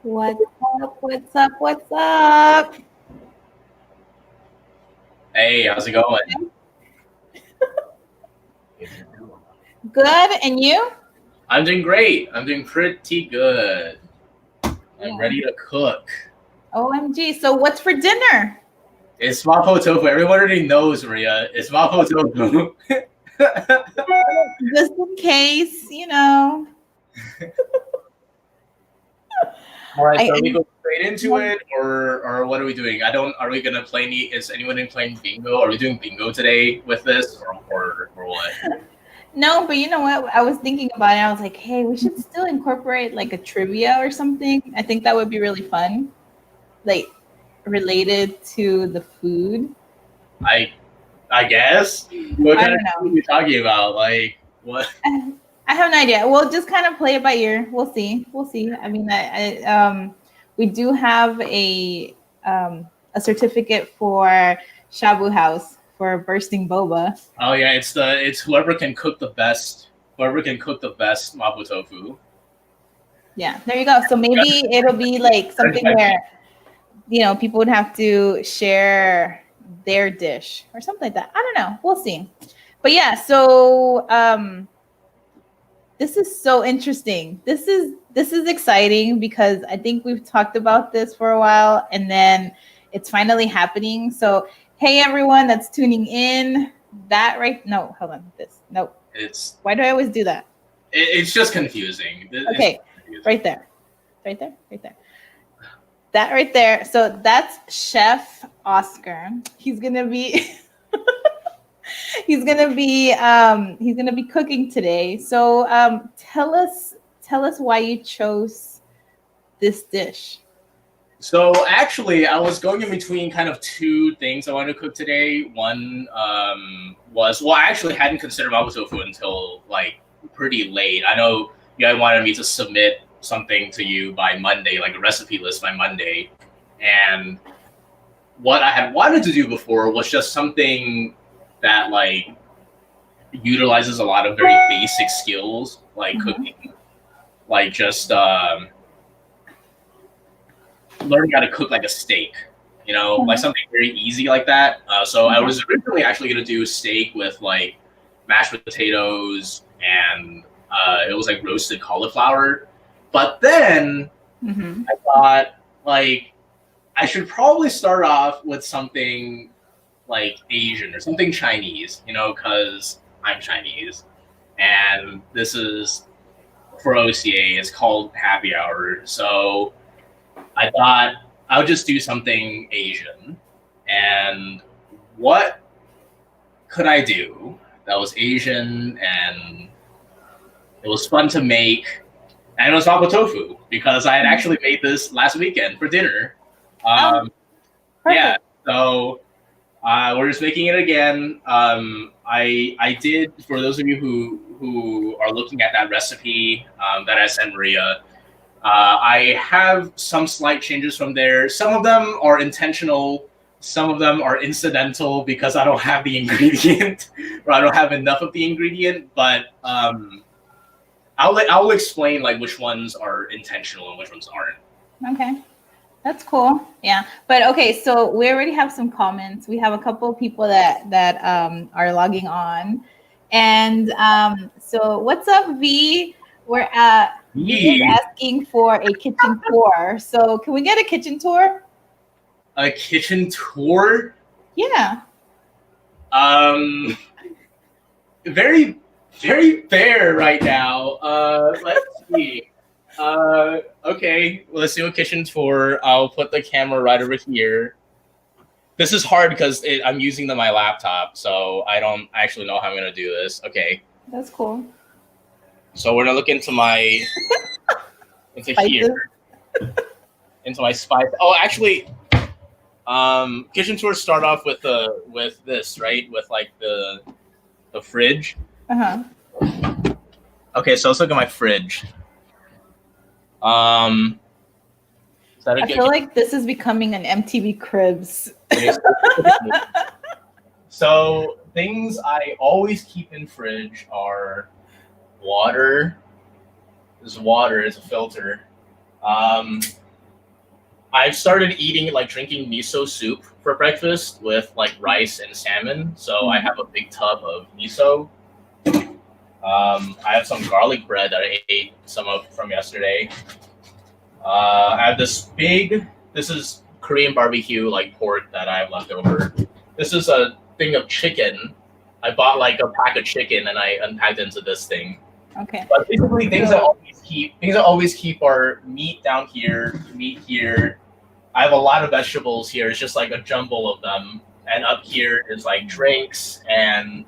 What's up? What's up? What's up? Hey, how's it going? Good, and you? I'm doing great. I'm doing pretty good. I'm Yeah. ready to cook. OMG. So what's for dinner? It's mapo tofu. Everyone already knows, Maria. It's mapo tofu. Just in case, you know. All right, I, so are we I going straight into it, or what are we doing? Are we gonna play any? Is anyone playing bingo? Are we doing bingo today with this, or what? no, but you know what? I was thinking about it. I was like, hey, we should still incorporate like a trivia or something. I think that would be really fun, like related to the food. I guess. What I kind of don't food are know. we talking about? Like what? I have no idea. We'll just kind of play it by ear. We'll see. We'll see. I mean, we do have a certificate for Shabu House for bursting boba. Oh yeah, it's whoever can cook the best. Whoever can cook the best mapo tofu. Yeah, there you go. So maybe it'll be like something where people would have to share their dish or something like that. I don't know. We'll see. But yeah, so this is so interesting. This is exciting because I think we've talked about this for a while and then it's finally happening. So hey everyone that's tuning in. That right no, hold on. This. Nope. It's Why do I always do that? it's just confusing. Okay. Right there. Right there. Right there. That right there. So that's Chef Oscar. He's gonna be he's gonna be cooking today. So tell us why you chose this dish. So actually, I was going in between kind of two things I wanted to cook today. One was, well, I actually hadn't considered mapo tofu until like pretty late. I know you guys wanted me to submit something to you by Monday, like a recipe list by Monday, and what I had wanted to do before was just something that like utilizes a lot of very basic skills like cooking, like just learning how to cook like a steak, like something very easy like that. So I was originally actually going to do steak with like mashed potatoes and it was like roasted cauliflower. But then I thought like I should probably start off with something like Asian or something Chinese, because I'm Chinese. And this is for OCA, it's called HAAPI Hour. So I thought I would just do something Asian. And what could I do that was Asian and it was fun to make? And it was mapo tofu because I had actually made this last weekend for dinner. Yeah, so we're just making it again. I did, for those of you who are looking at that recipe that I sent Maria. I have some slight changes from there. Some of them are intentional. Some of them are incidental because I don't have the ingredient or I don't have enough of the ingredient. But I'll explain like which ones are intentional and which ones aren't. Okay. That's cool. Yeah. But okay, so we already have some comments. We have a couple of people that are logging on. And so what's up, V? We're V is asking for a kitchen tour. So can we get a kitchen tour? A kitchen tour? Yeah. Very, very fair right now. Let's see. Okay, let's do a kitchen tour. I'll put the camera right over here. This is hard because I'm using my laptop, so I don't actually know how I'm going to do this. Okay. That's cool. So we're going to look into my, into here, into my spice. Oh, actually, kitchen tours start off with this, right? With like the fridge. Uh-huh. Okay, so let's look at my fridge. I feel like this is becoming an MTV Cribs. So things I always keep in fridge are water. There's water as a filter. I've started eating like drinking miso soup for breakfast with like rice and salmon. So I have a big tub of miso. I have some garlic bread that I ate some of from yesterday. I have this big. This is Korean barbecue like pork that I have left over. This is a thing of chicken. I bought like a pack of chicken and I unpacked into this thing. Okay. But basically, things I always keep are meat down here, meat here. I have a lot of vegetables here. It's just like a jumble of them. And up here is like drinks and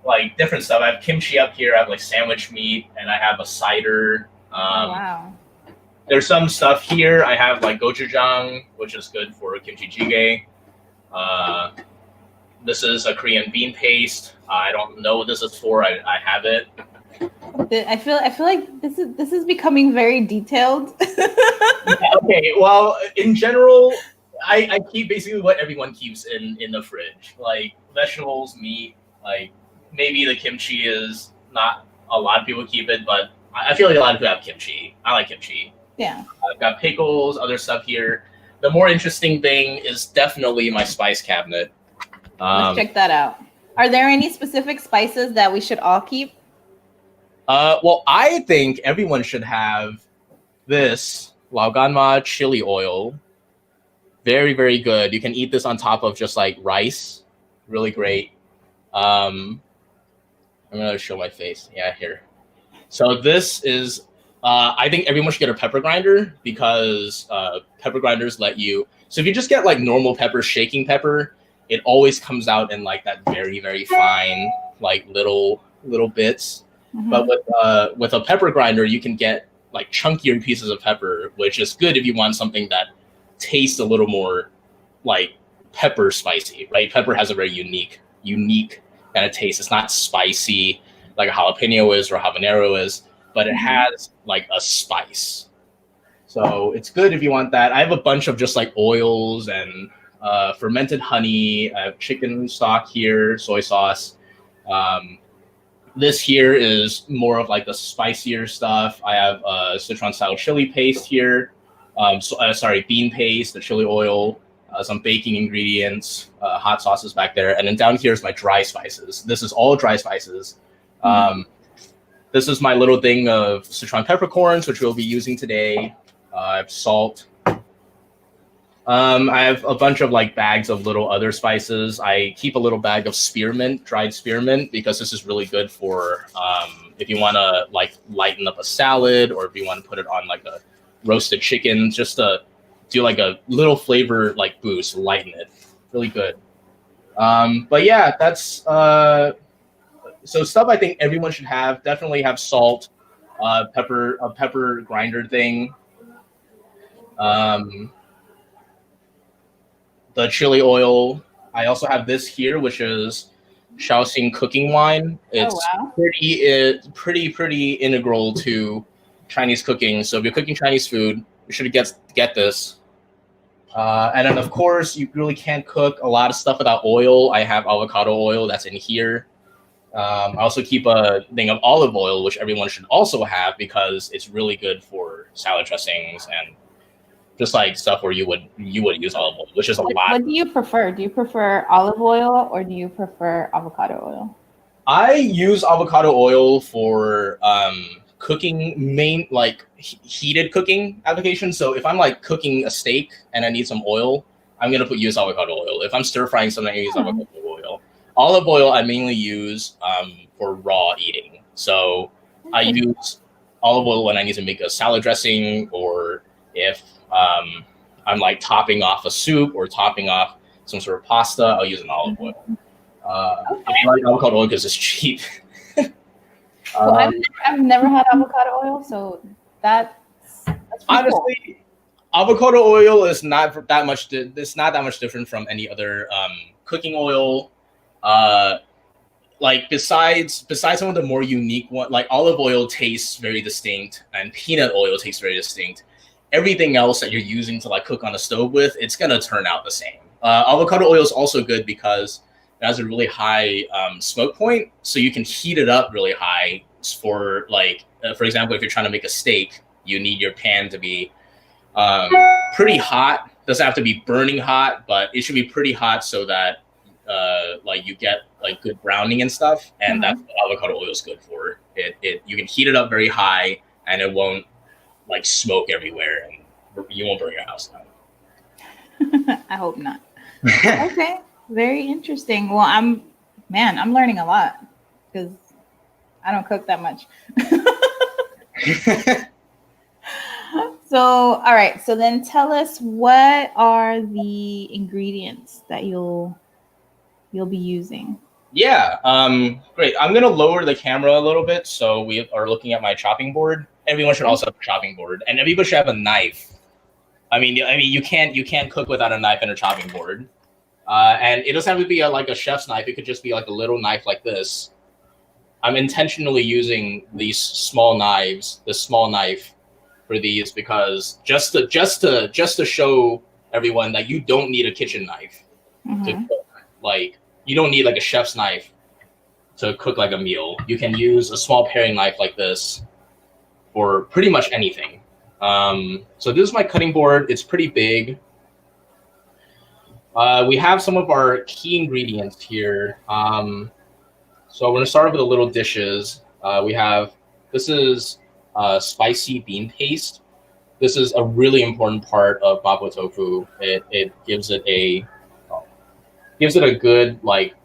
like different stuff. I have kimchi up here. I have like sandwich meat, and I have a cider. Wow. There's some stuff here. I have like gochujang, which is good for kimchi jjigae. This is a Korean bean paste. I don't know what this is for. I have it. I feel like this is becoming very detailed. Okay, well, in general, I keep basically what everyone keeps in the fridge, like vegetables, meat. Like maybe the kimchi is not a lot of people keep it, but I feel like a lot of people have kimchi. I like kimchi. Yeah. I've got pickles, other stuff here. The more interesting thing is definitely my spice cabinet. Let's check that out. Are there any specific spices that we should all keep? Well, I think everyone should have this Laoganma chili oil. Very, very good. You can eat this on top of just like rice. Really great. I'm gonna show my face. Yeah, here. So this is. I think everyone should get a pepper grinder because pepper grinders let you. So if you just get like normal pepper, shaking pepper, it always comes out in like that very, very fine, like little bits. Mm-hmm. But with a pepper grinder, you can get like chunkier pieces of pepper, which is good if you want something that tastes a little more like pepper spicy, right? Pepper has a very unique kind of taste. It's not spicy like a jalapeno is or a habanero is, but it has like a spice. So it's good if you want that. I have a bunch of just like oils and fermented honey. I have chicken stock here, soy sauce. This here is more of like the spicier stuff. I have Sichuan style chili paste here. Bean paste, the chili oil, some baking ingredients, hot sauces back there. And then down here is my dry spices. This is all dry spices. This is my little thing of Sichuan peppercorns, which we'll be using today. I have salt. I have a bunch of like bags of little other spices. I keep a little bag of spearmint, dried spearmint, because this is really good for if you want to like lighten up a salad or if you want to put it on like a roasted chicken, just to do like a little flavor like boost, lighten it. Really good. But yeah, that's so stuff I think everyone should have. Definitely have salt, a pepper grinder thing. The chili oil. I also have this here, which is Shaoxing cooking wine. It's pretty integral to Chinese cooking. So if you're cooking Chinese food, you should get this. And then of course, you really can't cook a lot of stuff without oil. I have avocado oil that's in here. I also keep a thing of olive oil, which everyone should also have because it's really good for salad dressings and just like stuff where you would use olive oil, which is a lot. What do you prefer? Do you prefer olive oil or do you prefer avocado oil? I use avocado oil for cooking, heated cooking applications. So if I'm like cooking a steak and I need some oil, I'm gonna use avocado oil. If I'm stir frying something, I use avocado oil. Olive oil I mainly use for raw eating. So I use olive oil when I need to make a salad dressing, or if I'm like topping off a soup or topping off some sort of pasta, I'll use an olive oil. I like avocado oil because it's cheap. Well, I've never had avocado oil, so that's honestly cool. Avocado oil is not that much. It's not that much different from any other cooking oil. Like besides some of the more unique one, like olive oil tastes very distinct, and peanut oil tastes very distinct. Everything else that you're using to like cook on a stove with, it's gonna turn out the same. Avocado oil is also good because it has a really high smoke point, so you can heat it up really high. For like, for example, if you're trying to make a steak, you need your pan to be pretty hot. Doesn't have to be burning hot, but it should be pretty hot so that like you get like good browning and stuff. And that's what avocado oil is good for. It you can heat it up very high and it won't like smoke everywhere and you won't burn your house down. I hope not. Okay, very interesting. Well, I'm learning a lot because I don't cook that much. So, all right. So then tell us, what are the ingredients that you'll be using? Yeah, great. I'm gonna lower the camera a little bit so we are looking at my chopping board. Everyone should also have a chopping board, and everybody should have a knife. I mean, you can't cook without a knife and a chopping board. And it doesn't have to be like a chef's knife. It could just be like a little knife like this. I'm intentionally using these small knives, this small knife, for these because just to show everyone that you don't need a kitchen knife to cook. Like you don't need like a chef's knife to cook like a meal. You can use a small paring knife like this for pretty much anything. So this is my cutting board. It's pretty big. We have some of our key ingredients here. So we're gonna start off with the little dishes. This is spicy bean paste. This is a really important part of mapo tofu. It gives it a good like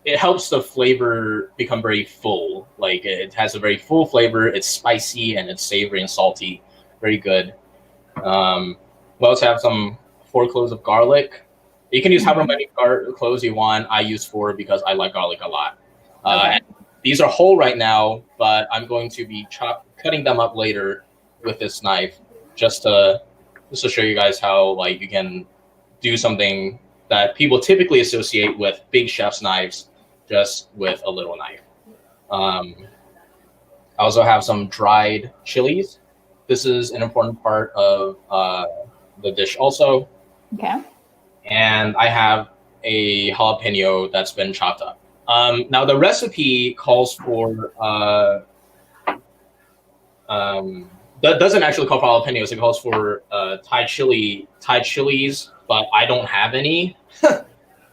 it helps the flavor become very full. Like it has a very full flavor. It's spicy and it's savory and salty. Very good. We also have some 4 cloves of garlic. You can use however many cloves you want. I use 4 because I like garlic a lot. And these are whole right now, but I'm going to be cutting them up later with this knife, just to show you guys how like you can do something that people typically associate with big chef's knives, just with a little knife. I also have some dried chilies. This is an important part of the dish also. Okay. And I have a jalapeno that's been chopped up. Now the recipe calls for that doesn't actually call for jalapenos. It calls for Thai chilies, but I don't have any.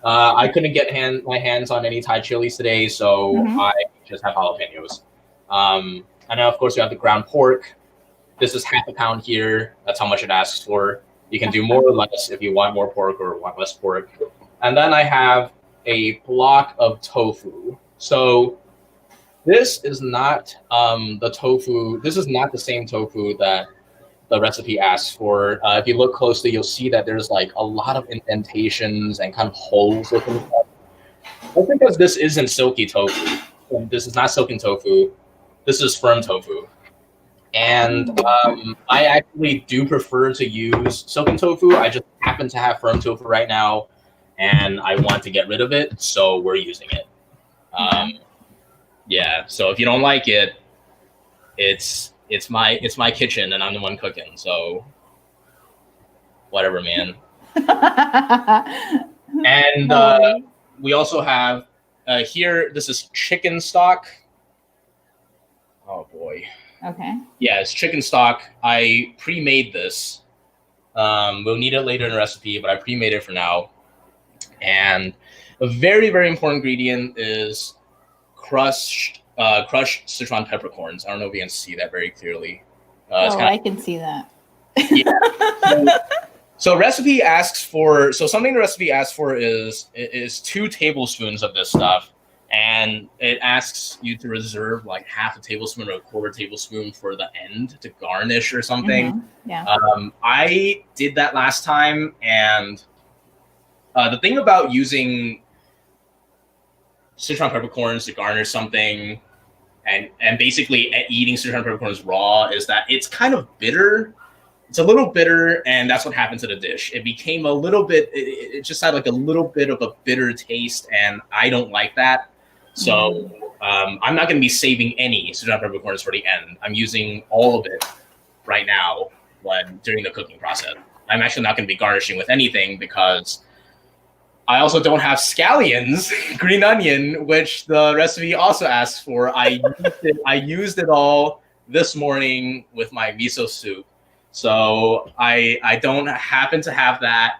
I couldn't get my hands on any Thai chilies today, so I just have jalapenos. And then of course we have the ground pork. This is half a pound here. That's how much it asks for. You can do more or less if you want more pork or want less pork. And then I have a block of tofu. So this is not the tofu. This is not the same tofu that the recipe asks for. If you look closely, you'll see that there's like a lot of indentations and kind of holes within it. That's because this isn't silky tofu. This is not silken tofu. This is firm tofu. And I actually do prefer to use silken tofu. I just happen to have firm tofu right now, and I want to get rid of it, so we're using it. Yeah. So if you don't like it, it's my kitchen, and I'm the one cooking. So whatever, man. And we also have here. This is chicken stock. Oh boy. Okay. Yeah, it's chicken stock. I pre-made this. We'll need it later in the recipe, but I pre-made it for now. And a very, very important ingredient is crushed Sichuan peppercorns. I don't know if you can see that very clearly. I can see that. Yeah. So recipe asks for, something the recipe asks for is 2 tablespoons of this stuff. And it asks you to reserve like half a tablespoon or a quarter tablespoon for the end to garnish or something. Yeah. I did that last time, and the thing about using Sichuan peppercorns to garnish something and basically eating Sichuan peppercorns raw is that it's kind of bitter. It's a little bitter, and that's what happened to the dish. It became a little bit, it just had like a little bit of a bitter taste, and I don't like that. So I'm not going to be saving any Sichuan peppercorns for the end. I'm using all of it right now during the cooking process. I'm actually not going to be garnishing with anything because I also don't have scallions, green onion, which the recipe also asks for. I used it all this morning with my miso soup. So I don't happen to have that.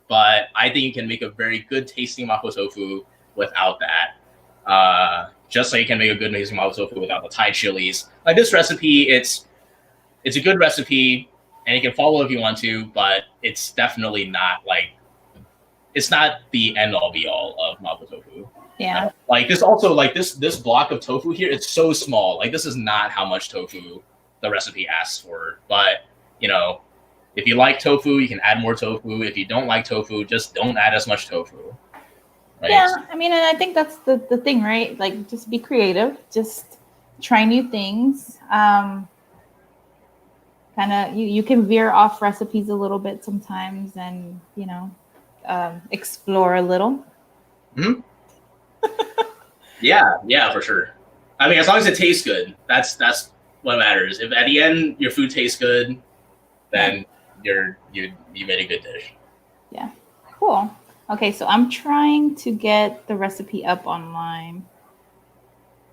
But I think you can make a very good tasting mapo tofu without that. Just like you can make a good tasting mapo tofu without the Thai chilies. Like this recipe, it's a good recipe, and you can follow if you want to, but it's definitely not like it's not the end all be all of mapo tofu. Yeah. Like this also like this block of tofu here, it's so small. Like this is not how much tofu the recipe asks for. But you know, if you like tofu, you can add more tofu. If you don't like tofu, just don't add as much tofu. Right? Yeah, I mean, and I think that's the thing, right? Like, just be creative, just try new things. Kind of, you can veer off recipes a little bit sometimes, and explore a little. Mm-hmm. Yeah, for sure. I mean, as long as it tastes good, that's what matters. If at the end your food tastes good, then you made a good dish. Yeah, cool. Okay, so I'm trying to get the recipe up online.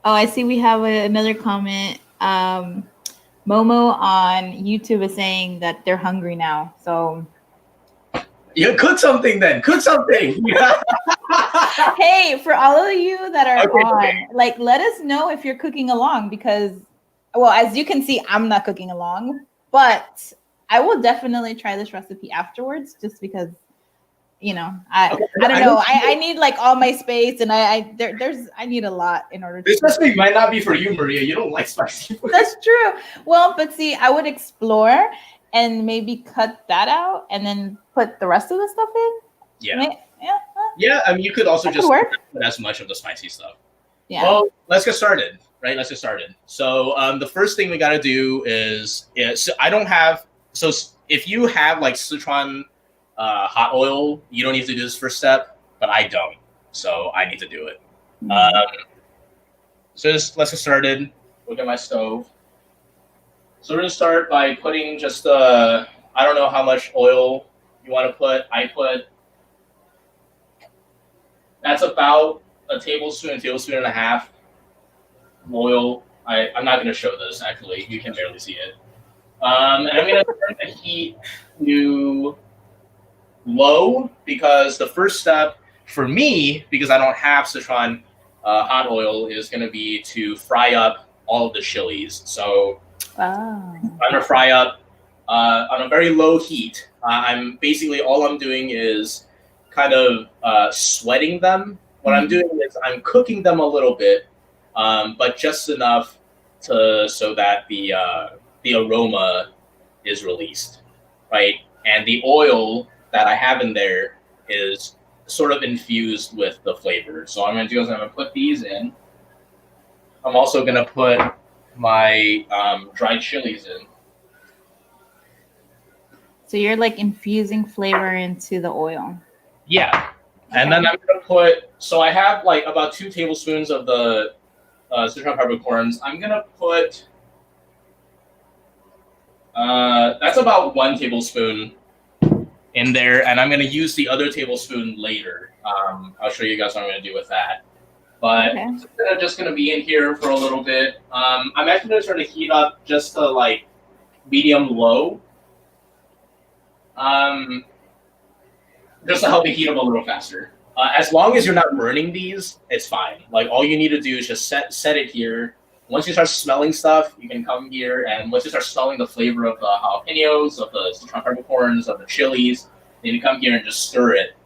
Oh, I see we have another comment. Momo on YouTube is saying that they're hungry now. So you cook something then. Cook something. Hey, for all of you that are on, like, let us know if you're cooking along because, well, as you can see, I'm not cooking along, but I will definitely try this recipe afterwards just because, I don't know. I need like all my space, and I need a lot in order to. This recipe might not be for you, Maria. You don't like spicy food. That's true. Well, but see, I would explore and maybe cut that out and then put the rest of the stuff in. Yeah. I mean, you could also just put as much of the spicy stuff. Yeah. Well, let's get started. Right. Let's get started. So the first thing we got to do is so I don't have. So if you have like Sichuan hot oil, you don't need to do this first step, but I don't. So I need to do it. So let's get started. Look at my stove. So we're going to start by putting just, I don't know how much oil you want to put. That's about a tablespoon and a half of oil. I'm not going to show this, actually. You can barely see it. And I'm going to turn the heat to low because the first step for me, because I don't have Sichuan hot oil, is going to be to fry up all of the chilies. So I'm going to fry up on a very low heat. I'm basically, all I'm doing is kind of sweating them. What I'm doing is I'm cooking them a little bit, but just enough so that the aroma is released, right? And the oil that I have in there is sort of infused with the flavor. So what I'm going to do is I'm going to put these in. I'm also going to put my dried chilies in. So you're like infusing flavor into the oil. Yeah. Okay. And then I'm going to put, so I have like about 2 tablespoons of the Sichuan peppercorns. I'm going to put, that's about 1 tablespoon in there, and I'm going to use the other tablespoon later. I'll show you guys what I'm going to do with that. But it's just going to be in here for a little bit. I'm actually going to try to heat up just to like medium-low, just to help it heat up a little faster. As long as you're not burning these, it's fine. Like all you need to do is just set it here. Once you start smelling stuff, you can come here, and once you start smelling the flavor of the jalapenos, of the Sichuan peppercorns, of the chilies, then you come here and just stir it.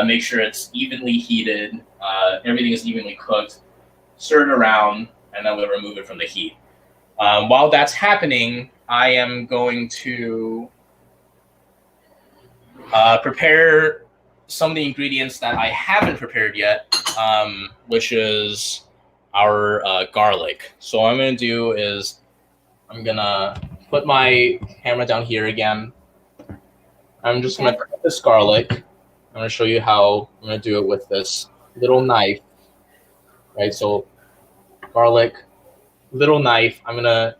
Make sure it's evenly heated, everything is evenly cooked. Stir it around, and then we'll remove it from the heat. While that's happening, I am going to prepare some of the ingredients that I haven't prepared yet, which is our garlic. So what I'm going to do is I'm going to put my camera down here again. I'm just going to cut this garlic. I'm going to show you how I'm going to do it with this little knife. Right, so garlic, little knife. I'm going to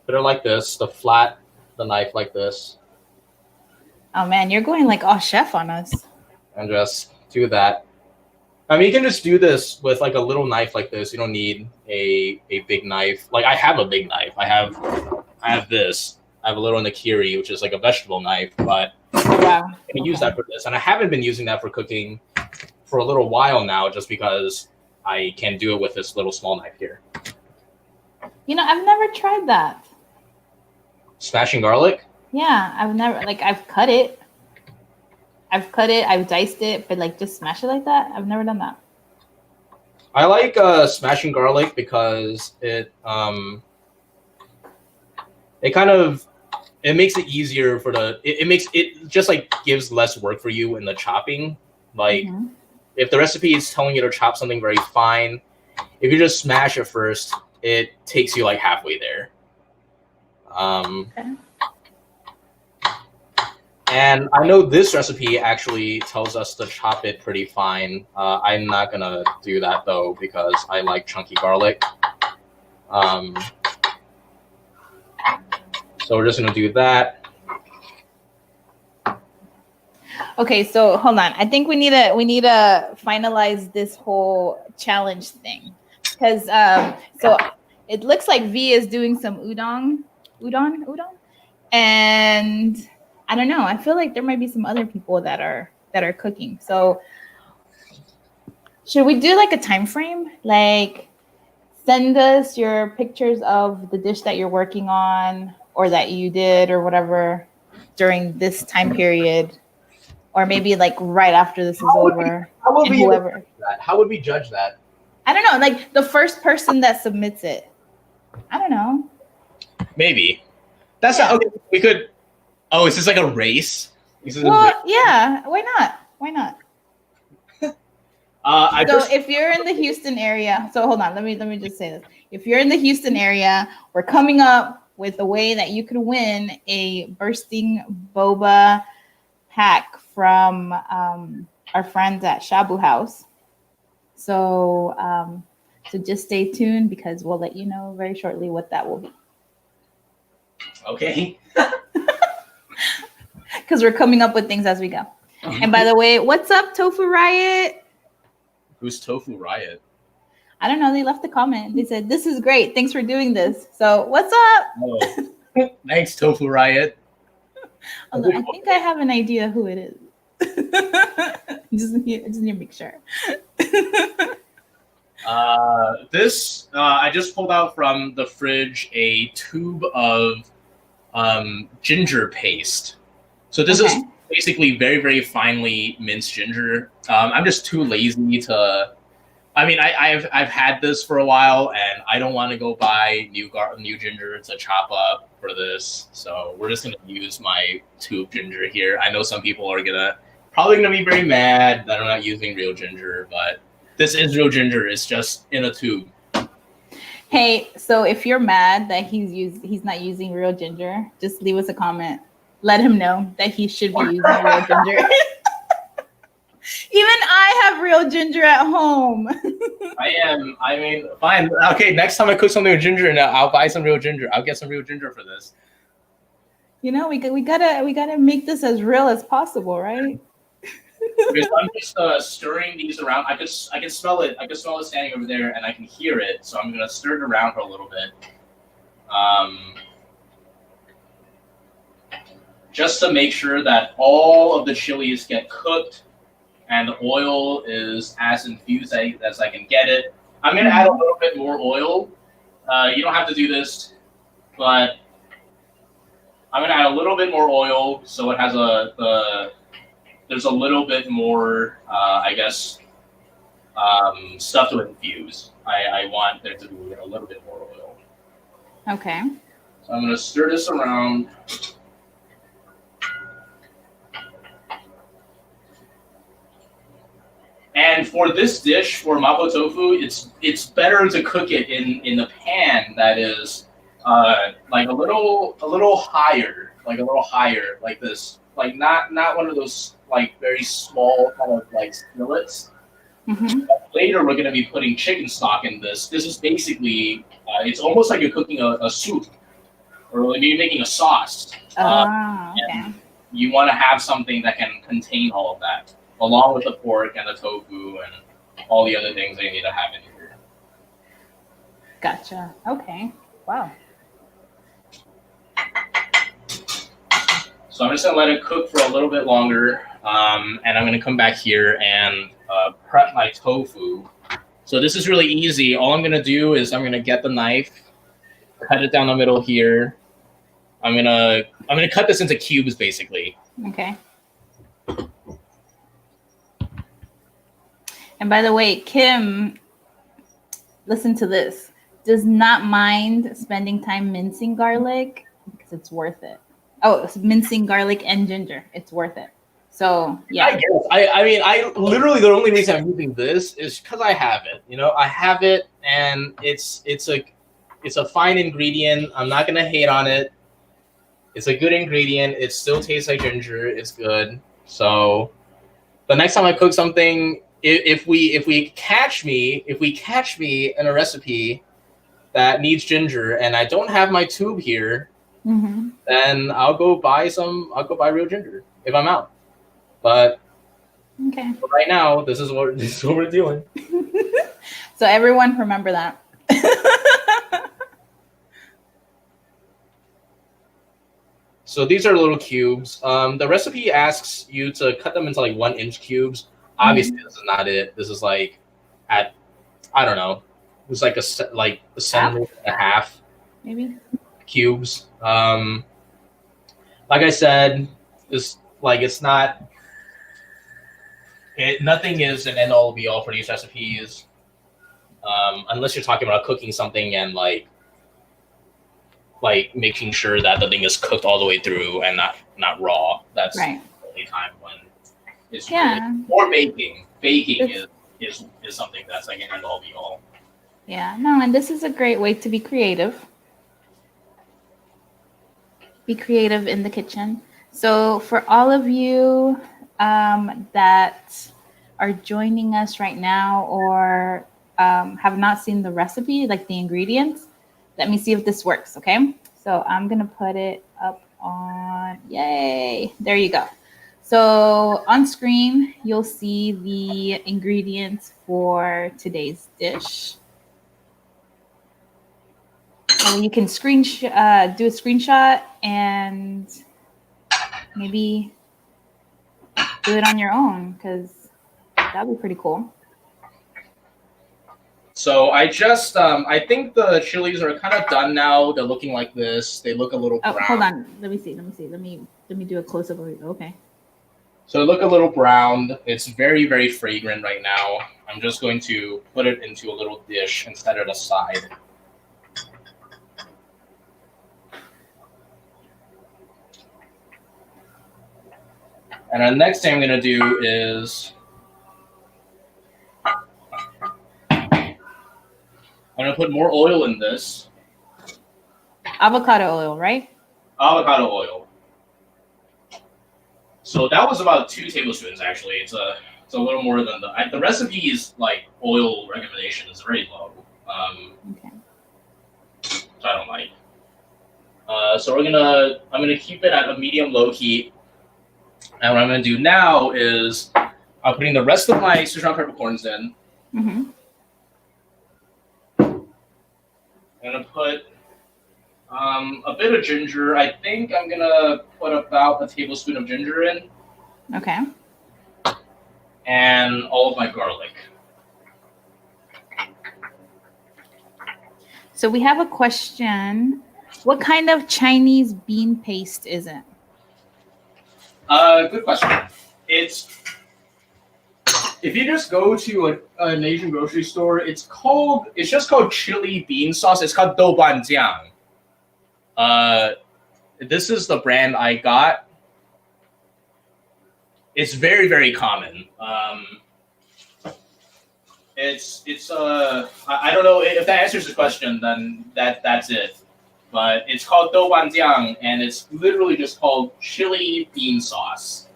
put it like this, the knife like this. Oh man, you're going like all chef on us. And just do that. I mean, you can just do this with like a little knife like this. You don't need a big knife. Like I have a big knife. I have I have this. I have a little nakiri, which is like a vegetable knife, but Wow. I can use that for this. And I haven't been using that for cooking for a little while now, just because I can do it with this little small knife here. You know, I've never tried that. Smashing garlic? Yeah, I've never, like, I've cut it, I've diced it, but like just smash it like that, I've never done that. I like smashing garlic because it makes it easier for it just like gives less work for you in the chopping. Like if the recipe is telling you to chop something very fine, if you just smash it first, it takes you like halfway there. Okay. And I know this recipe actually tells us to chop it pretty fine. I'm not gonna do that though because I like chunky garlic. So we're just gonna do that. Okay, so hold on. I think we need to finalize this whole challenge thing, because so it looks like V is doing some udon, and I don't know. I feel like there might be some other people that are cooking. So should we do like a time frame? Like send us your pictures of the dish that you're working on or that you did or whatever during this time period, or maybe like right after this is over. How would we judge that? I don't know. Like the first person that submits it. I don't know. Maybe. That's not okay. We could. Oh, is this like a race? Yeah. Why not? Why not? If you're in the Houston area, so hold on. Let me just say this. If you're in the Houston area, we're coming up with a way that you could win a bursting boba hack from our friends at Shabu House. So just stay tuned because we'll let you know very shortly what that will be. Okay. Because we're coming up with things as we go. And by the way, what's up, Tofu Riot? Who's Tofu Riot? I don't know. They left a comment. They said, "This is great. Thanks for doing this." So what's up? Oh. Thanks, Tofu Riot. Although I think I have an idea who it is. just need to make sure. This I just pulled out from the fridge a tube of ginger paste. So this is basically very, very finely minced ginger. I'm just too lazy to. I mean, I've had this for a while, and I don't want to go buy new ginger to chop up for this. So we're just gonna use my tube ginger here. I know some people are probably gonna be very mad that I'm not using real ginger, but this is real ginger. It's just in a tube. Hey, so if you're mad that he's not using real ginger, just leave us a comment. Let him know that he should be using real ginger. Even I have real ginger at home. I mean, fine. Okay, next time I cook something with ginger, now I'll buy some real ginger. I'll get some real ginger for this. You know, we gotta make this as real as possible, right? Because I'm just stirring these around. I can smell it. I can smell it standing over there, and I can hear it. So I'm gonna stir it around for a little bit, just to make sure that all of the chilies get cooked and the oil is as infused as I can get it. I'm gonna add a little bit more oil. You don't have to do this, but I'm gonna add a little bit more oil so it has there's a little bit more, I guess, stuff to infuse. I want there to be a little bit more oil. Okay. So I'm going to stir this around. And for this dish, for mapo tofu, it's better to cook it in the pan that is like a little higher, like this. Like not one of those like very small kind of like skillets. Later, we're going to be putting chicken stock in this. This is basically it's almost like you're cooking a soup, or maybe making a sauce. Okay. You want to have something that can contain all of that, along with the pork and the tofu and all the other things that you need to have in here. Gotcha. Okay. Wow. So I'm just gonna let it cook for a little bit longer, and I'm gonna come back here and prep my tofu. So this is really easy. All I'm gonna do is I'm gonna get the knife, cut it down the middle here. I'm gonna cut this into cubes basically. Okay. And by the way, Kim, listen to this, does not mind spending time mincing garlic because it's worth it. Oh, it's mincing garlic and ginger. It's worth it. So yeah. I guess. I mean, I literally the only reason I'm using this is because I have it. You know, I have it, and it's a fine ingredient. I'm not gonna hate on it. It's a good ingredient. It still tastes like ginger. It's good. So the next time I cook something, if we catch me in a recipe that needs ginger and I don't have my tube here, then I'll go buy real ginger if I'm out. But okay. for right now, this is what we're doing. So everyone remember that. So these are little cubes. The recipe asks you to cut them into like 1-inch cubes. Obviously, this is not it. This is like at, I don't know. It's like a centimeter and a half, maybe, cubes. Like I said, it's like it's not. Nothing is an end all be all for these recipes, unless you're talking about cooking something and like making sure that the thing is cooked all the way through and not raw. That's right. The only time when it's really, or baking. Baking is something that's like an end all be all. Yeah, no, and this is a great way to be creative. Be creative in the kitchen. So for all of you that are joining us right now or have not seen the recipe, like the ingredients, let me see if this works, okay? So I'm gonna put it up on, yay, there you go. So on screen, you'll see the ingredients for today's dish. So you can do a screenshot and maybe do it on your own because that'd be pretty cool. So I just, I think the chilies are kind of done now. They're looking like this. They look a little brown. Hold on. Let me see. Let me do a close up of it. Okay. So they look a little browned. It's very, very fragrant right now. I'm just going to put it into a little dish and set it aside. And the next thing I'm going to do is I'm going to put more oil in this. Avocado oil, right? Avocado oil. So that was about 2 tablespoons, actually. It's a little more than the recipe's like oil recommendation is very low. Okay. So I don't like. So I'm gonna keep it at a medium-low heat. And what I'm going to do now is I'm putting the rest of my Sichuan peppercorns in. I'm going to put a bit of ginger. I think I'm going to put about a tablespoon of ginger in. Okay. And all of my garlic. So we have a question. What kind of Chinese bean paste is it? Good question. It's if you just go to an Asian grocery store, it's just called chili bean sauce. It's called doubanjiang. This is the brand I got. It's very, very common. I don't know if that answers the question. Then that's it. But it's called doubanjiang, and it's literally just called chili bean sauce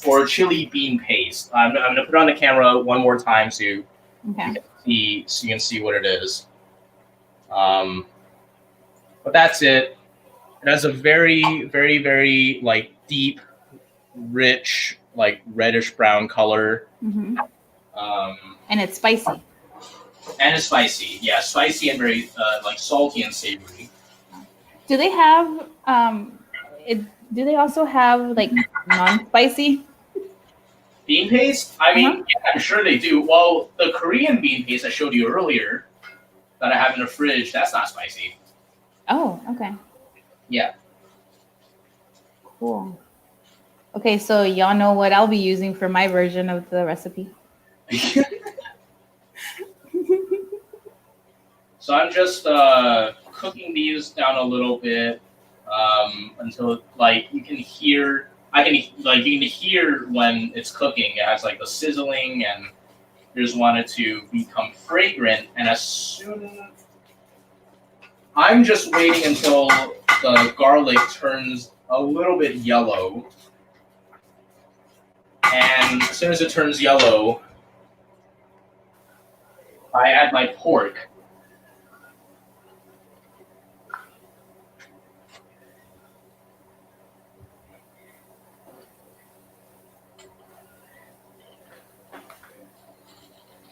or chili bean paste. I'm gonna put it on the camera one more time so you can see what it is. But that's it. It has a very, very, very like deep, rich, like reddish brown color. And it's spicy. And it's spicy, yeah, spicy and very like salty and savory. Do they have Do they also have like non-spicy? Bean paste? I mean, yeah, I'm sure they do. Well, the Korean bean paste I showed you earlier that I have in the fridge, that's not spicy. Oh, okay. Yeah. Cool. Okay, so y'all know what I'll be using for my version of the recipe. So I'm just cooking these down a little bit until like you can hear. You can hear when it's cooking. It has like the sizzling, and you just want it to become fragrant. And as soon, I'm just waiting until the garlic turns a little bit yellow, and as soon as it turns yellow, I add my pork.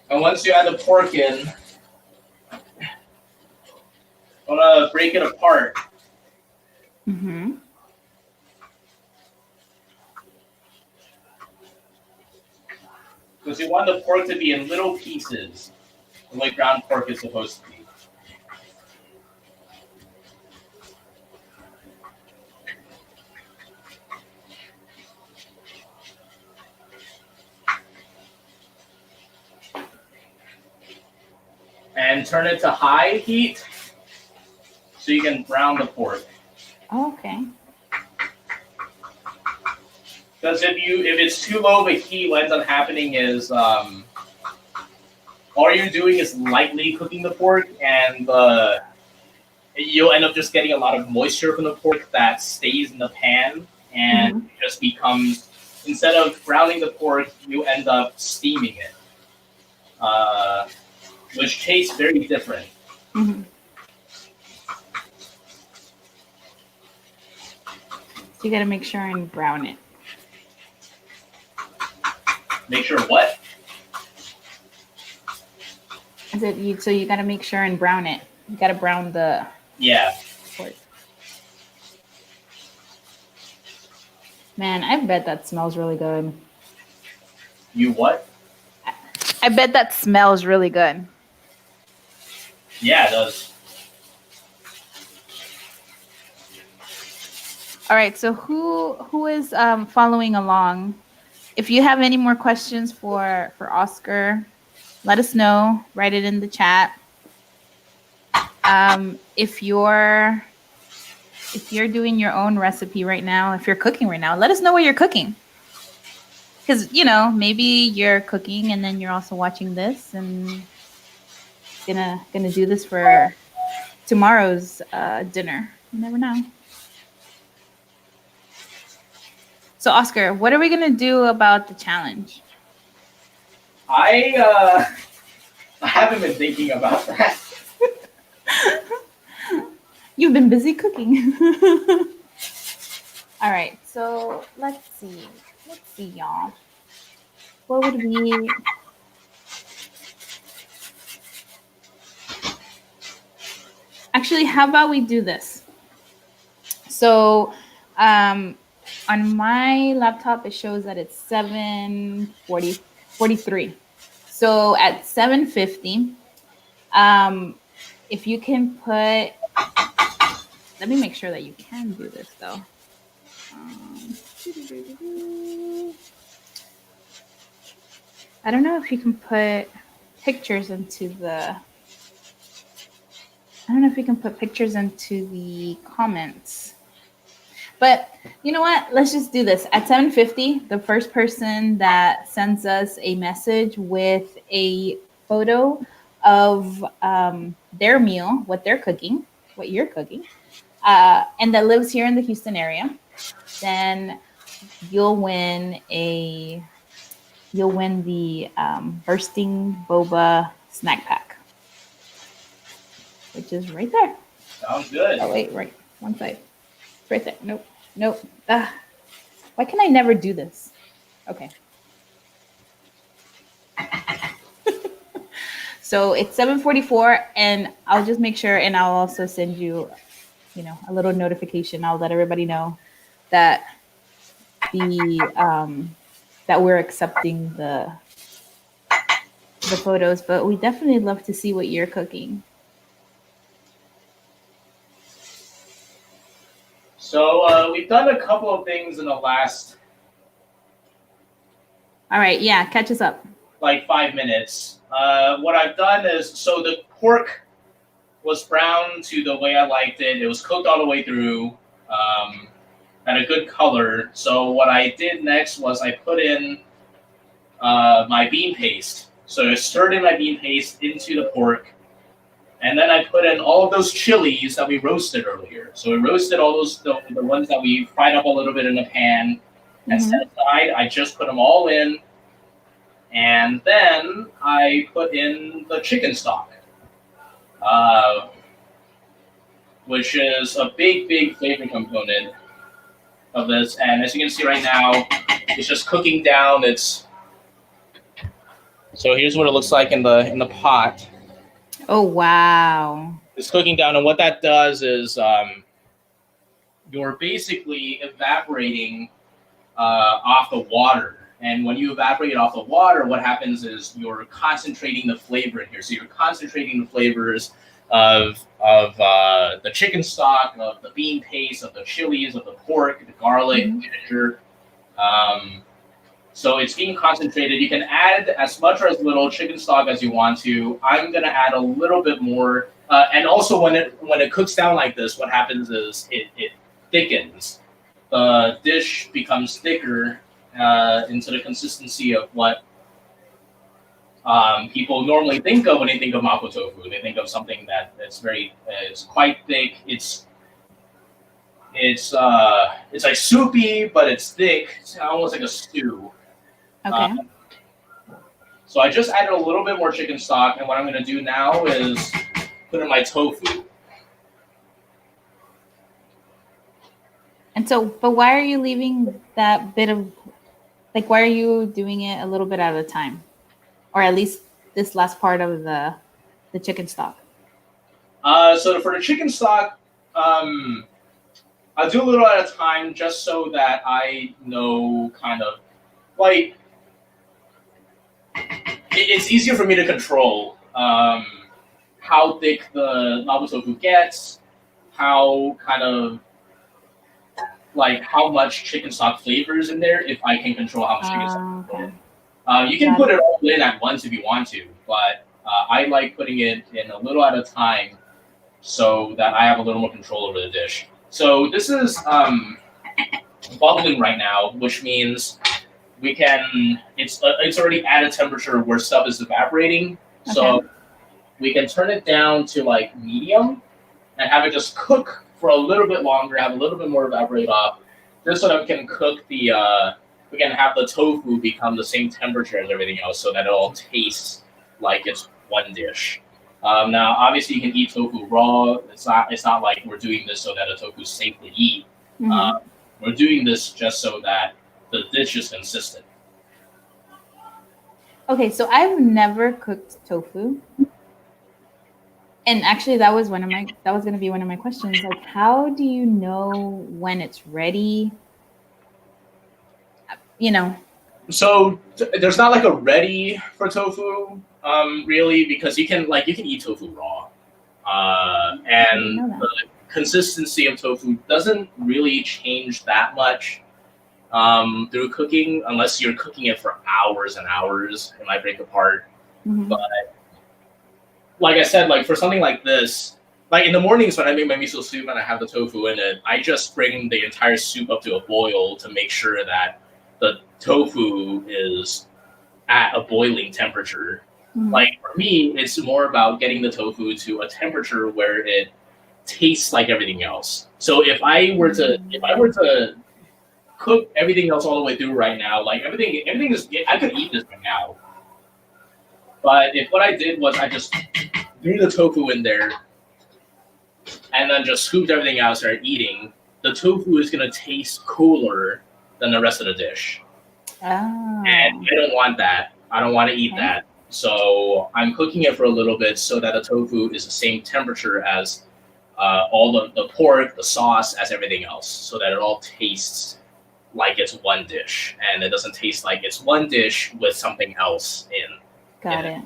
And once you add the pork in, I want to break it apart. Mm-hmm. Because you want the pork to be in little pieces, the way ground pork is supposed to be. And turn it to high heat so you can brown the pork. Okay. Because if it's too low of a heat, what ends up happening is all you're doing is lightly cooking the pork, and you'll end up just getting a lot of moisture from the pork that stays in the pan, and it just becomes, instead of browning the pork, you end up steaming it, which tastes very different. Mm-hmm. So you got to make sure and brown it. Make sure what? I said so you got to make sure and brown it. You got to brown the pork. Man, I bet that smells really good. You what? I bet that smells really good. Yeah, it does. All right, so who is following along? If you have any more questions for Oscar, let us know. Write it in the chat. If you're doing your own recipe right now, if you're cooking right now, let us know what you're cooking. Because maybe you're cooking and then you're also watching this and gonna do this for tomorrow's dinner. You never know. So Oscar, what are we gonna do about the challenge? I haven't been thinking about that. You've been busy cooking. All right, so let's see, y'all. What would we? Actually, how about we do this? So, on my laptop, it shows that it's 7:43. So at 7:50, if you can put, let me make sure that you can do this though. I don't know if you can put pictures into the. I don't know if you can put pictures into the comments. But you know what? Let's just do this. At 7:50, the first person that sends us a message with a photo of their meal, what they're cooking, what you're cooking, and that lives here in the Houston area, then you'll win the Bursting Boba snack pack, which is right there. Sounds good. Oh wait, right, one side. It's right there. Nope. Why can I never do this? Okay. So it's 7:44, and I'll just make sure, and I'll also send you, a little notification. I'll let everybody know that that we're accepting the photos, but we definitely love to see what you're cooking. So we've done a couple of things in the last All right, yeah, catch us up. like 5 minutes. What I've done is, so the pork was browned to the way I liked it. It was cooked all the way through, had a good color. So what I did next was I put in my bean paste. So I stirred in my bean paste into the pork, and then I put in all of those chilies that we roasted earlier. So we roasted all those, the ones that we fried up a little bit in the pan and set aside. I just put them all in, and then I put in the chicken stock, which is a big flavor component of this. And as you can see right now, it's just cooking down. So here's what it looks like in the pot. Oh wow! It's cooking down, and what that does is you're basically evaporating off the water. And when you evaporate off the water, what happens is you're concentrating the flavor in here. So you're concentrating the flavors of the chicken stock, of the bean paste, of the chilies, of the pork, the garlic, ginger. So it's being concentrated. You can add as much or as little chicken stock as you want to. I'm gonna add a little bit more. And also, when it cooks down like this, what happens is it thickens. The dish becomes thicker into the consistency of what people normally think of when they think of mapo tofu. They think of something that's it's quite thick. It's like soupy, but it's thick. It's almost like a stew. Okay. So I just added a little bit more chicken stock, and what I'm going to do now is put in my tofu. And so, but why are you leaving that bit of, like, why are you doing it a little bit at a time? Or at least this last part of the chicken stock? So for the chicken stock, I'll do a little at a time just so that I know kind of, like, it's easier for me to control how thick the mapo tofu gets, how kind of, like, how much chicken stock flavors in there, if I can control how much chicken stock. Okay. You can put it all in at once if you want to, but I like putting it in a little at a time so that I have a little more control over the dish. So this is bubbling right now, which means we can, it's already at a temperature where stuff is evaporating. Okay. So we can turn it down to like medium and have it just cook for a little bit longer, have a little bit more evaporate off, just so that we can cook we can have the tofu become the same temperature as everything else so that it all tastes like it's one dish. Now, obviously, you can eat tofu raw. It's not like we're doing this so that a tofu is safe to eat. We're doing this just so that the dish is consistent. Okay, so I've never cooked tofu. And actually, that was going to be one of my questions. Like, how do you know when it's ready? You know. So there's not like a ready for tofu, really, because you can eat tofu raw, and the consistency of tofu doesn't really change that much through cooking, unless you're cooking it for hours and hours. It might break apart, but like I said, like for something like this, like in the mornings when I make my miso soup and I have the tofu in it, I just bring the entire soup up to a boil to make sure that the tofu is at a boiling temperature. Like for me, it's more about getting the tofu to a temperature where it tastes like everything else. So if I were to cook everything else all the way through right now, like everything is, I could eat this right now. But if what I did was I just threw the tofu in there and then just scooped everything out and started eating, the tofu is going to taste cooler than the rest of the dish. And I don't want that. I don't want to eat that. So I'm cooking it for a little bit so that the tofu is the same temperature as all the pork, the sauce, as everything else, so that it all tastes like it's one dish, and it doesn't taste like it's one dish with something else Got in it.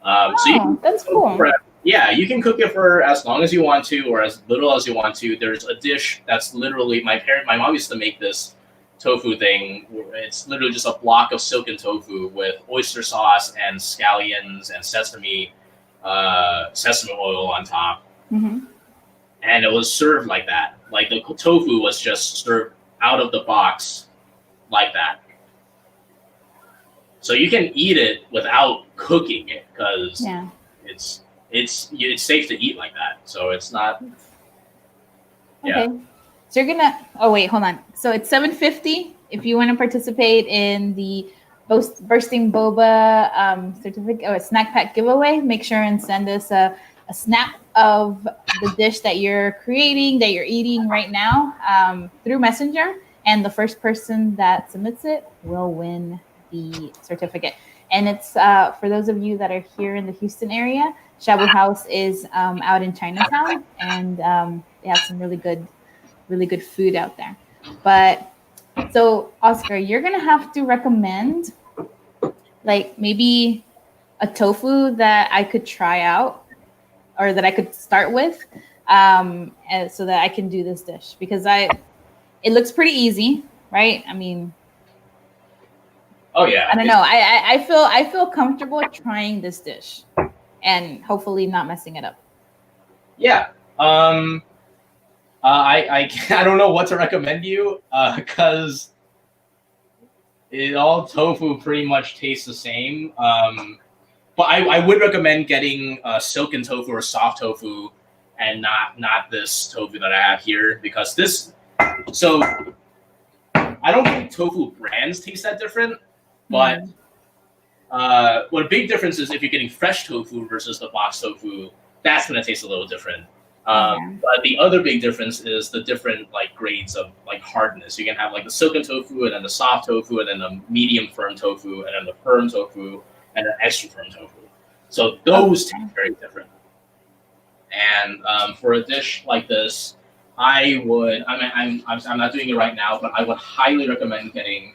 So you Oh, that's cool. yeah, you can cook it for as long as you want to, or as little as you want to. There's a dish that's literally my mom used to make this tofu thing. It's literally just a block of silken tofu with oyster sauce and scallions and sesame oil on top, Mm-hmm. and it was served like that. Like the tofu was just served out of the box like that. So you can eat it without cooking it because Yeah. it's safe to eat like that. So it's not. Yeah. Okay. So you're gonna. Oh wait, hold on. So it's 750 if you want to participate in the bursting boba certificate or snack pack giveaway. Make sure and send us a snap of the dish that you're creating, that you're eating right now, through Messenger, and the first person that submits it will win the certificate. And it's for those of you that are here in the Houston area. Shabu House is out in Chinatown, and they have some really good food out there. But so, Oscar, you're gonna have to recommend like maybe a tofu that I could try out or that I could start with, and so that I can do this dish because it looks pretty easy, right? I mean, Oh yeah. I don't know. I feel comfortable trying this dish and hopefully not messing it up. Yeah. I don't know what to recommend you because all tofu pretty much tastes the same. But I would recommend getting silken tofu or soft tofu, and not this tofu that I have here because this. So I don't think tofu brands taste that different, but what a big difference is if you're getting fresh tofu versus the box tofu, that's going to taste a little different. But the other big difference is the different like grades of like hardness. You can have like the silken tofu and then the soft tofu and then the medium firm tofu and then the firm tofu and the extra firm tofu. So those taste very different. And for a dish like this, I would. I'm not doing it right now, but I would highly recommend getting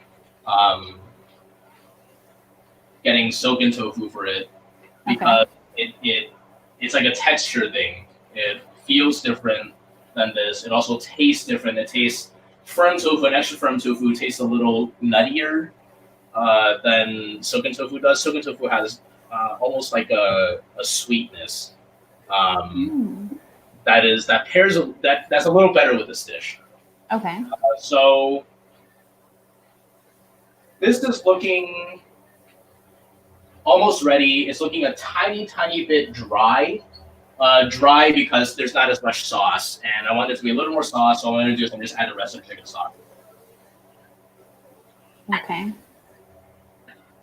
silken tofu for it because it's like a texture thing. It feels different than this. It also tastes different. It tastes firm tofu and extra firm tofu tastes a little nuttier than silken tofu does. Silken tofu has almost like a sweetness that's a little better with this dish. Okay. So this is looking almost ready. It's looking a tiny bit dry. Dry because there's not as much sauce, and I want it to be a little more sauce. So what I'm going to do is I'm just add the rest of chicken stock. Okay.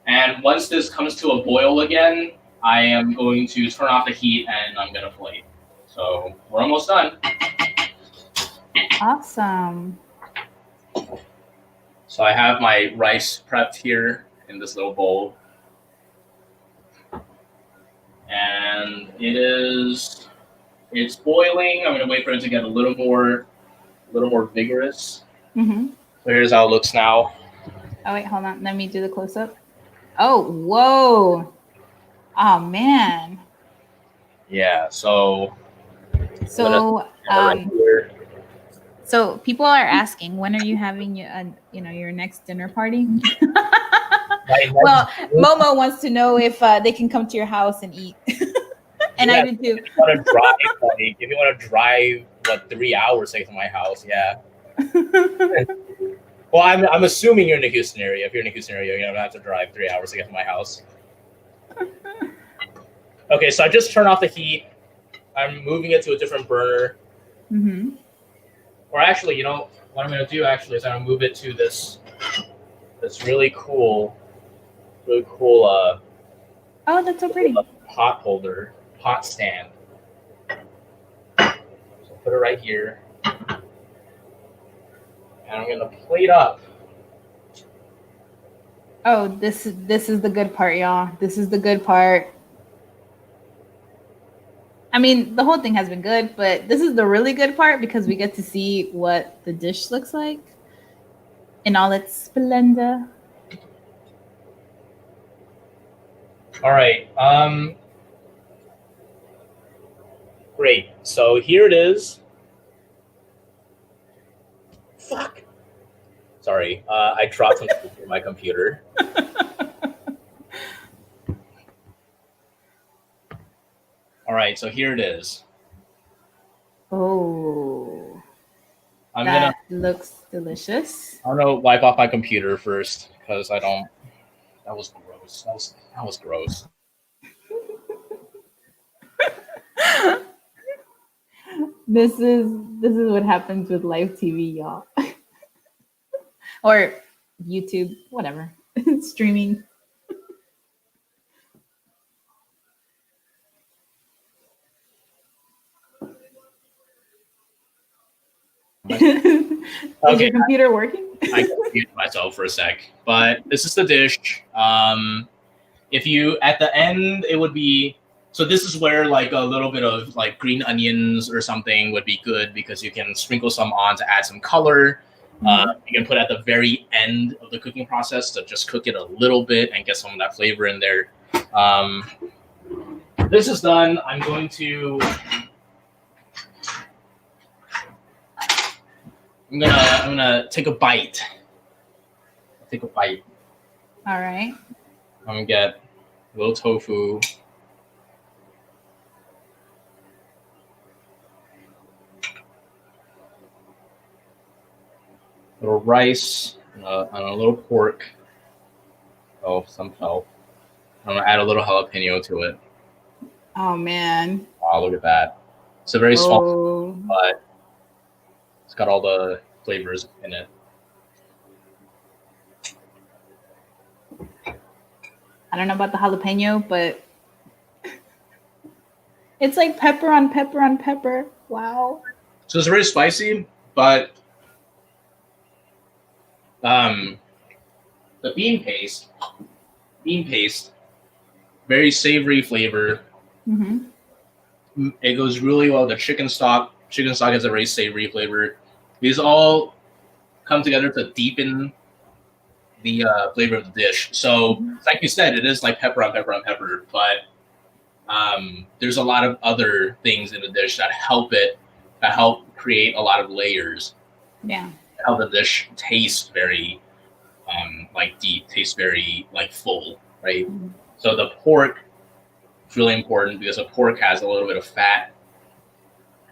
And once this comes to a boil again, I am going to turn off the heat and I'm going to plate. So we're almost done. Awesome. So I have my rice prepped here in this little bowl. And it's boiling. I'm going to wait for it to get a little more vigorous. Mm-hmm. So here's how it looks now. Oh, wait, hold on. Let me do the close-up. Oh, whoa. Oh, man. Yeah, so so people are asking, when are you having your next dinner party? Well, Momo wants to know if they can come to your house and eat. And yeah, I did too. If you want to drive 3 hours to get to my house, yeah. Well, I'm assuming you're in the Houston area. If you're in the Houston area, you're gonna have to drive 3 hours to get to my house. Okay, so I just turned off the heat. I'm moving it to a different burner. Mm-hmm. Or actually, what I'm gonna do is I'm gonna move it to this really cool. Oh, that's so pretty. Pot stand. So put it right here. And I'm gonna plate up. Oh, this is the good part, y'all. This is the good part. I mean, the whole thing has been good, but this is the really good part because we get to see what the dish looks like in all its splendor. All right. Great. So here it is. Fuck. Sorry. I dropped something in my computer. All right. So here it is. Oh, I'm that gonna. looks delicious. I'm gonna wipe off my computer first because I don't. That was gross. That was gross. This is what happens with live TV, y'all. Or YouTube, whatever. Streaming. Is Okay. your computer working? I confused myself for a sec, but this is the dish. If you at the end, it would be so. This is where like a little bit of like green onions or something would be good because you can sprinkle some on to add some color. You can put at the very end of the cooking process to just cook it a little bit and get some of that flavor in there. This is done. I'm gonna take a bite. Take a bite. All right. I'm gonna get a little tofu. A little rice and a little pork. Oh, some fell. I'm gonna add a little jalapeno to it. Oh man. Wow, look at that. It's a very small, but it's got all the flavors in it. I don't know about the jalapeno, but it's like pepper on pepper on pepper. Wow. So it's very spicy, but the bean paste, very savory flavor. Mm-hmm. It goes really well with the chicken stock. Chicken stock has a very savory flavor. These all come together to deepen the flavor of the dish. So, like you said, it is like pepper on pepper on pepper, but there's a lot of other things in the dish that help create a lot of layers. Yeah. How the dish tastes very like deep, tastes very like full, right? Mm-hmm. So the pork is really important because the pork has a little bit of fat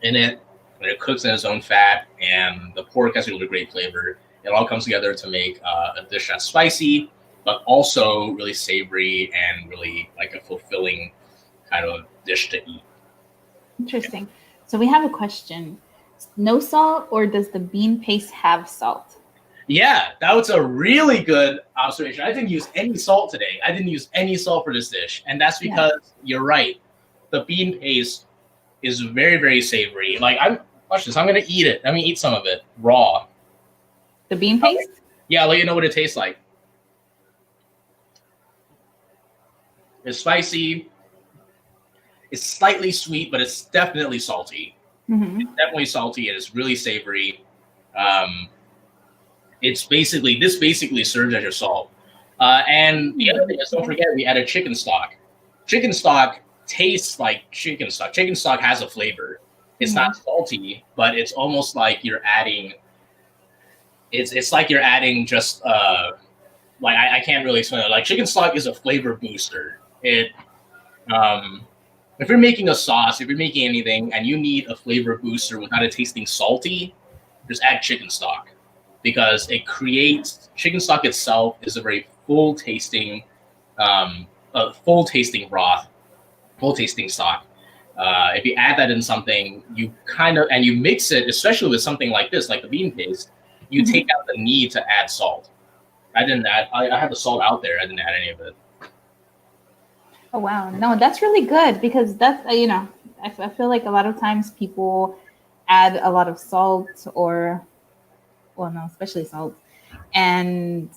in it, and it cooks in its own fat, and the pork has a really great flavor. It all comes together to make a dish that's spicy, but also really savory and really like a fulfilling kind of dish to eat. Interesting. So we have a question. No salt, or does the bean paste have salt? Yeah, that was a really good observation. I didn't use any salt today. I didn't use any salt for this dish, and that's because you're right. The bean paste is very, very savory. Like watch this. I'm gonna eat it. I'm gonna eat some of it raw. The bean paste? Yeah, I'll let you know what it tastes like. It's spicy. It's slightly sweet, but it's definitely salty. Mm-hmm. It's definitely salty, and it's really savory. This basically serves as your salt. And the other thing is, don't forget, we added chicken stock. Chicken stock tastes like chicken stock. Chicken stock has a flavor. It's not salty, but it's almost like you're adding. It's like you're adding just like I can't really explain it. Like chicken stock is a flavor booster. If you're making a sauce, if you're making anything, and you need a flavor booster without it tasting salty, just add chicken stock, because it creates chicken stock itself is a very full tasting broth, full tasting stock. If you add that in something, you mix it, especially with something like this, like the bean paste, you take out the need to add salt. I had the salt out there. I didn't add any of it. Oh wow, no, that's really good, because that's I feel like a lot of times people add a lot of salt, especially salt, and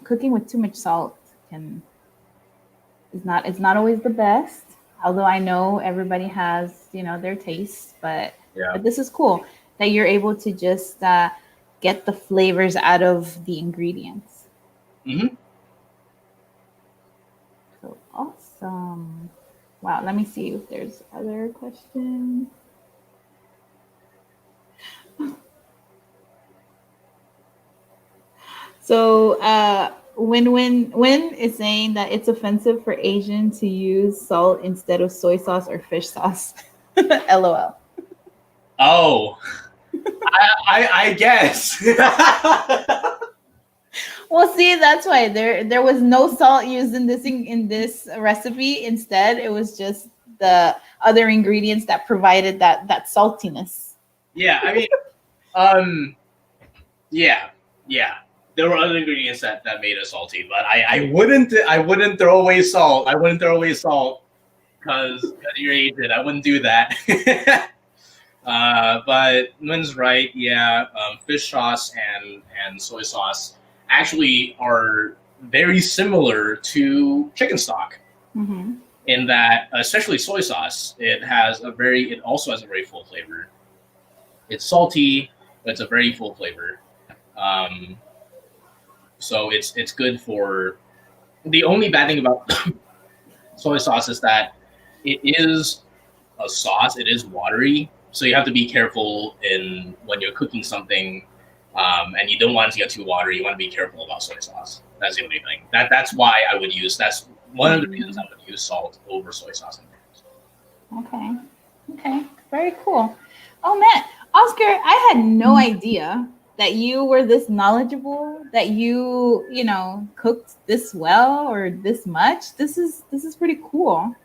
cooking with too much salt it's not always the best. Although I know everybody has, their tastes, Yeah. but this is cool that you're able to just get the flavors out of the ingredients. Hmm. So awesome. Wow, let me see if there's other questions. So when is saying that it's offensive for Asian to use salt instead of soy sauce or fish sauce. LOL. Oh, I guess. Well, see, that's why there was no salt used in this recipe. Instead, it was just the other ingredients that provided that saltiness. Yeah, I mean, um, yeah, yeah. There were other ingredients that made it salty, but I wouldn't throw away salt. I wouldn't throw away salt because you're Asian. I wouldn't do that. But Lynn's right. Yeah, fish sauce and soy sauce actually are very similar to chicken stock Mm-hmm. in that, especially soy sauce, it also has a very full flavor. It's salty, but it's a very full flavor. Um, so it's good for. The only bad thing about soy sauce is that it is a sauce. It is watery, so you have to be careful in when you're cooking something, and you don't want it to get too watery. You want to be careful about soy sauce. That's the only thing. That's why I would use. That's one of the reasons I would use salt over soy sauce. Okay. Okay. Very cool. Oh man, Oscar, I had no idea that you were this knowledgeable, that you cooked this well or this much. This is pretty cool.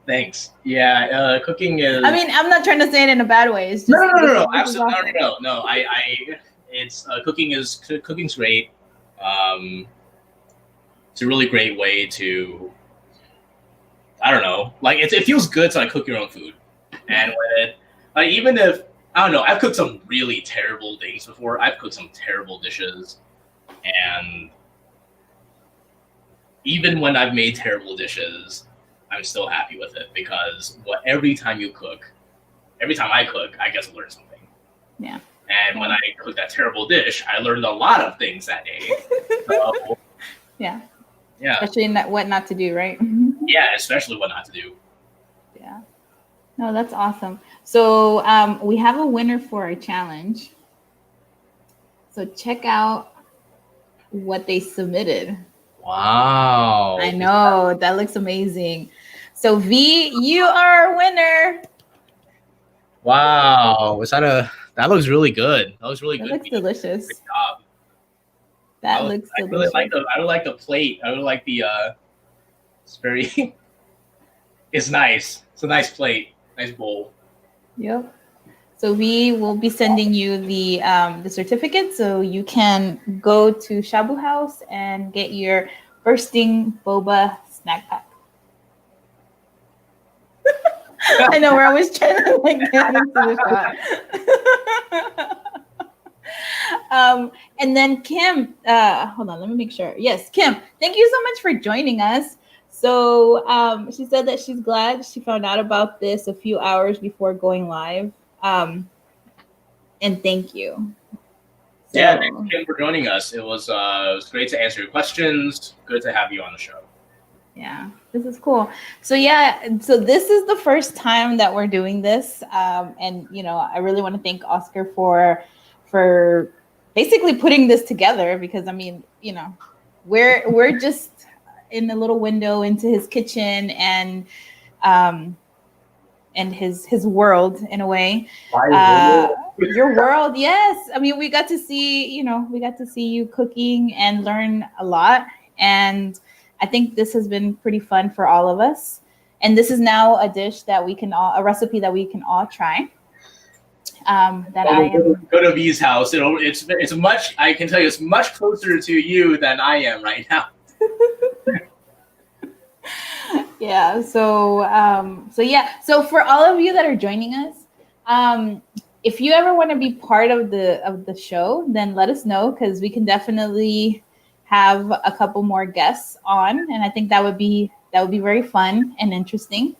Thanks. Yeah, cooking is. I mean, I'm not trying to say it in a bad way. It's No, just no, no, no, no, this is absolutely, awesome. no. It's cooking's great. Um, it's a really great way to, I don't know, like it feels good to like cook your own food, and when it, like even if I don't know, I've cooked some really terrible things before. I've cooked some terrible dishes, and even when I've made terrible dishes, I'm still happy with it because every time I cook, I get to learn something. Yeah. And when I cooked that terrible dish, I learned a lot of things that day. So, Yeah. yeah. Especially in what not to do, right? Yeah, especially what not to do. Yeah. No, that's awesome. So we have a winner for our challenge. So check out what they submitted. Wow. I know that looks amazing. So V, you are a winner. Wow. That looks really good. That looks really That good. looks delicious. Good job. That looks delicious. I would like the plate. I would like the it's very it's nice. It's a nice plate. Nice bowl. Yep. So we will be sending you the certificate so you can go to Shabu House and get your bursting boba snack pack. I know we're always trying to like get into the shot. And then Kim, hold on, let me make sure. Yes, Kim, thank you so much for joining us. So she said that she's glad she found out about this a few hours before going live. And thank you. So, yeah, thanks Kim for joining us. It was great to answer your questions. Good to have you on the show. Yeah, this is cool. So so this is the first time that we're doing this, and I really want to thank Oscar for basically putting this together because I mean, we're just in a little window into his kitchen and his world in a way. Your world, yes. I mean, we got to see you cooking and learn a lot, and I think this has been pretty fun for all of us. And this is now a dish that a recipe that we can all try. Go to V's house. It's much. I can tell you, it's much closer to you than I am right now. Yeah. So So for all of you that are joining us, if you ever want to be part of the show, then let us know because we can definitely have a couple more guests on, and I think that would be That would be very fun and interesting.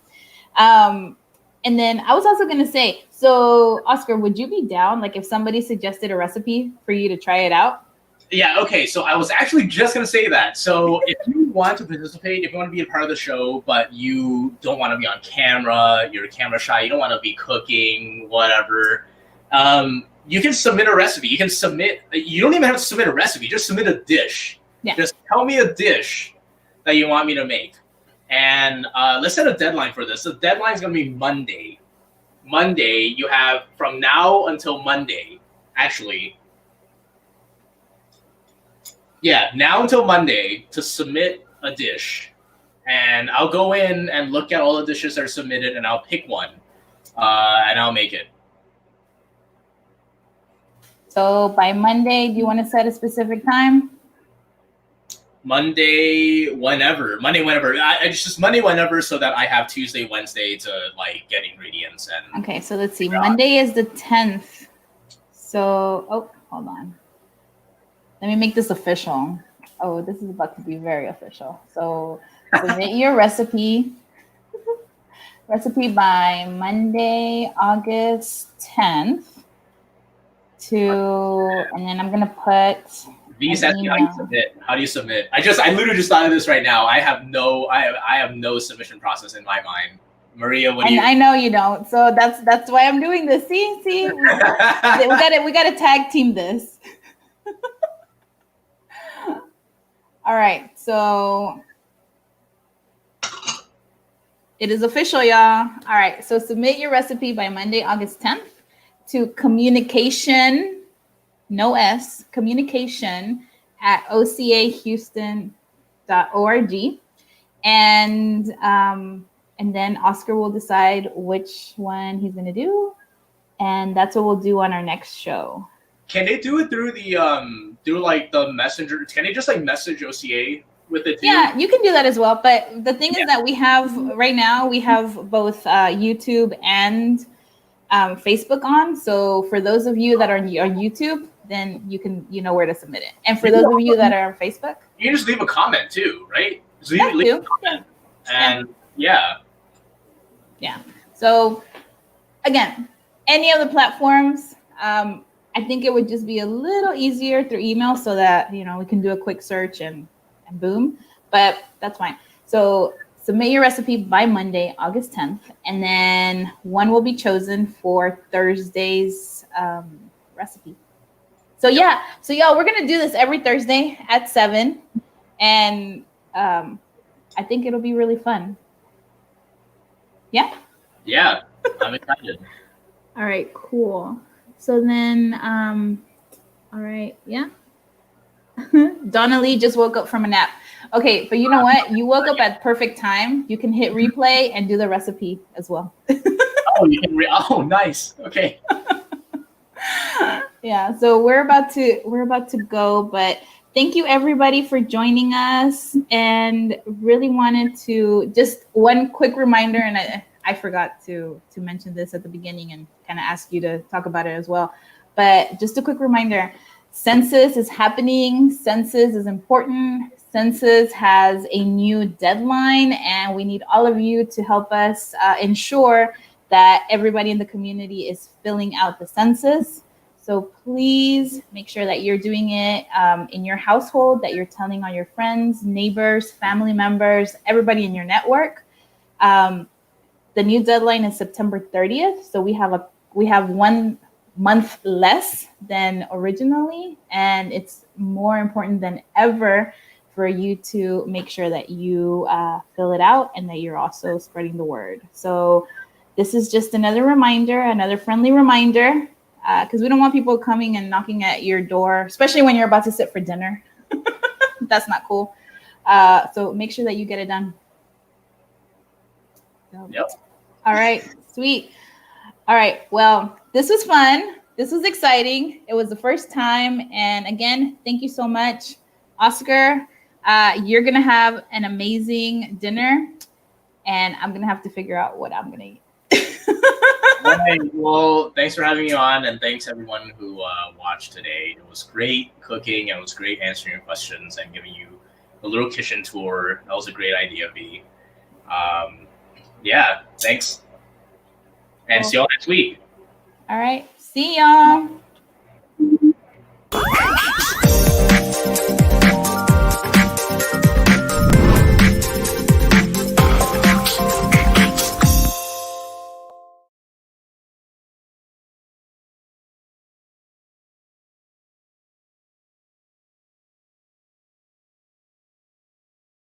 And then I was also going to say, so Oscar, would you be down, like if somebody suggested a recipe for you to try it out? Yeah, okay, so I was actually just going to say that. So if you want to participate, if you want to be a part of the show, but you don't want to be on camera, you're camera shy, you don't want to be cooking, whatever, you can submit a recipe. You don't even have to submit a recipe, just submit a dish. Yeah. Just tell me a dish that you want me to make. And let's set a deadline for this. The deadline is going to be Monday. Monday, you have from now until Monday, actually. Yeah, now until Monday to submit a dish. And I'll go in and look at all the dishes that are submitted, and I'll pick one, and I'll make it. So by Monday, do you want to set a specific time? Monday, whenever. It's just Monday, whenever, so that I have Tuesday, Wednesday to like get ingredients and. Okay, so let's see. Monday is the 10th. So, oh, hold on. Let me make this official. Oh, this is about to be very official. So submit your recipe by Monday, August 10th. And then I'm gonna put. These ask me how you submit. How do you submit? I literally just thought of this right now. I have no submission process in my mind. Maria, what do you? I know you don't. So that's why I'm doing this. See, we gotta tag team this. All right, so it is official, y'all. All right, so submit your recipe by Monday, August 10th to communication, no S, communication at ocahouston.org. And then Oscar will decide which one he's going to do. And that's what we'll do on our next show. Can they do it through the through like the messenger? Can they just like message OCA with it too? Yeah, you can do that as well. But the thing is that we have right now, we have both YouTube and Facebook on. So for those of you that are on YouTube, then you know where to submit it. And for those of you that are on Facebook, you can just leave a comment too, right? So you leave a comment. And yeah. So again, any of the platforms, I think it would just be a little easier through email so that, we can do a quick search and boom, but that's fine. So submit your recipe by Monday, August 10th, and then one will be chosen for Thursday's recipe. So y'all, we're going to do this every Thursday at 7, and I think it'll be really fun. Yeah? Yeah, I'm excited. All right, cool. So then, all right, yeah. Donna Lee just woke up from a nap. Okay, but you know what? You woke up at perfect time. You can hit replay and do the recipe as well. Oh, you can. Oh, nice. Okay. Yeah. So we're about to go, but thank you everybody for joining us. And really wanted to just one quick reminder, and I forgot to mention this at the beginning and kind of ask you to talk about it as well. But just a quick reminder. Census is happening. Census is important. Census has a new deadline, and we need all of you to help us ensure that everybody in the community is filling out the census. So please make sure that you're doing it in your household, that you're telling all your friends, neighbors, family members, everybody in your network. The new deadline is September 30th. So we have 1 month less than originally, and it's more important than ever for you to make sure that you fill it out and that you're also spreading the word. So this is just another reminder, another friendly reminder, because we don't want people coming and knocking at your door, especially when you're about to sit for dinner. That's not cool. So make sure that you get it done. Yep. All right, sweet. All right, well, this was fun. This was exciting. It was the first time. And again, thank you so much. Oscar, you're going to have an amazing dinner, and I'm going to have to figure out what I'm going to eat. All right, well, thanks for having me on, and thanks everyone who watched today. It was great cooking, and it was great answering your questions and giving you a little kitchen tour. That was a great idea, V. Yeah, thanks. And see y'all next week. All right. See y'all.